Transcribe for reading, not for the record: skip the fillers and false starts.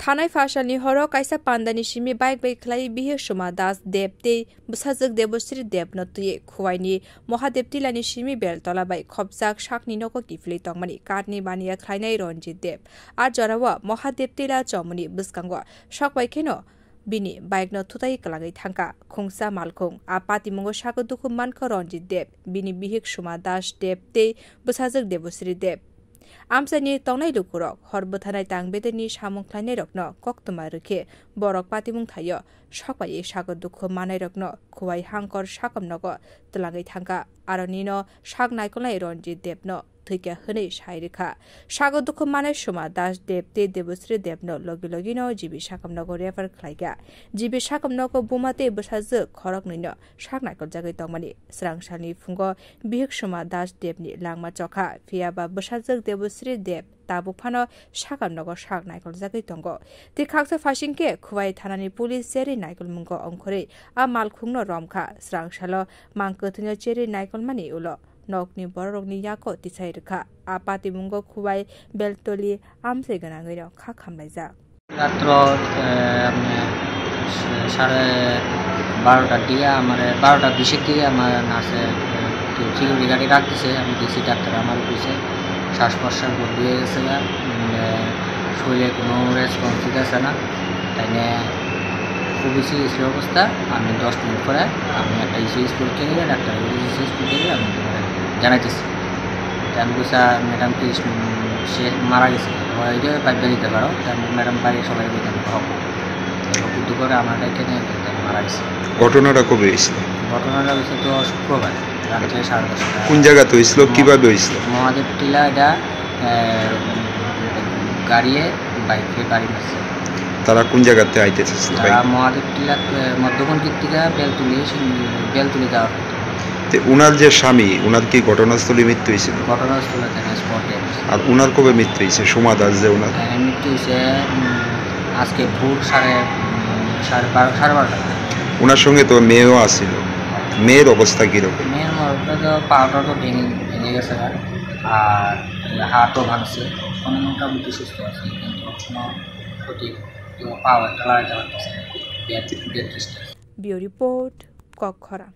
थानाय फाशालनि हर काइसा पान्दानि सिमी बाइक खलाई बिहे सुमा दास देबते बुसाजक देबश्री देब नतुये खुवाइनि महादेबतिलानि सिमी बेलतला बाइ खबजाक शाकनि नको किफली तंगमनि काटनि बानिया खलाइनाय रनजित देब आ जरावा महादेबतिला चमनि बुसकांगो शक बाइखेनो बिनि बाइक न थुताई कलागै थांका खुंसा मालखुं आ पातिमंगो शाको दुखु मानखो रनजित देब बिनि बिहिक सुमा दास देबते बुसाजक देबश्री देब आमसानि तंनाय लुकुरक हरबथानाय तांबेदेनि सामुंख्लायनाय रकनो कक्तमा रखे बरक पातिमुं थायो सकबायै सागो दुखु मानाय रकनो खुवाइ हांकर साकम नगो तलागै थांका आरो निनो साग नायकलनाय रनजित देबनो थैके हनै सायरेखा सागो दुखु मानाय सुमा दास देबते देबश्री देबनो लगी लगिनो जिबि साकम नगो रेफार खलाइगा जिबि साकम नगो बुमाते बसाजो खरक नैनो साग नायकल जागै तंगमनि स्रांसालनि फुंगो बिहिक सुमा दास देबनि लांमा चखा फियाबा बसाजो देबश्री देब ताबुफानो साकम नगो साग नायकल जागै तंगो तिखाक्सा फासिंके खुवाइ थानानि पुलिस जेरि नायकल मुंगो अंखरै आ मालखुंनो रमखा स्रांसालो मांकथुनो जेरि नायकल मानि उलो नकनि बररगनि याको तिसाइ रेखा आपाति मुंगो खुवाइ बेलतली आमसे गनागैनो खा खामलायजा রাত্র 12:30 দিকে আমার 12:20 দিকে আমার নার্সে সিকিউরিটি গাড়ি রাখতেছে আমি দেখছি ডাক্তার আমার পিছে শ্বাস প্রশ্বাস বন্ধ হয়ে গেছে শরীরে কোনো রেসপন্স দিতেছে না তাই খুবই সিরিয়াস অবস্থা আমি 10 মিনিট পরে আমি একটা ইসিএস পরীক্ষা নিয়ে ডাক্তার ইসিএস পরীক্ষা দিয়ে আমি জানাইতেছি আমি বলছি ম্যাডাম কি সে মারা গেছে ওইটা পাইপে দিতে পারো ম্যাডাম বাড়ি সবাই বলতে হব কিন্তু করে আমার এখানে মারা গেছে ঘটনাটা কবে হয়েছিল? ঘটনাটা হয়েছে তো শুক্রবার রাত্রে 10:30। কোন জায়গাতে হয়েছিল, কিভাবে হয়েছিল? মহাদেব টিলা এটা গাড়িয়ে বাইকে বাড়ি মারছে। তারা কোন জায়গাতে আইতেছে? তারা মহাদেব টিলা মধ্যমন থেকে বেলতুলি যাওয়ার উনার যে স্বামী উনার কি ঘটনাস্থলে মৃত্যু হয়েছিল? ঘটনাস্থলে স্পটে। আর উনার কবে মৃত্যু হয়েছে? সোমা দাস যে উনার মৃত্যু হয়েছে আজকে ভোর 12:30। উনার সঙ্গে তো মেয়েও আসছিল, মেয়ের অবস্থা কীরকম? মেয়ের মরটা তো পাটা তো ভেঙে গেছে আর হাতও ভাঙছে, কোনো মোটামুটি সুস্থ আছে কিন্তু কোনো ক্ষতি পাওয়া লাগাইতে পারতেছে। বিও রিপোর্ট কক্ষরা।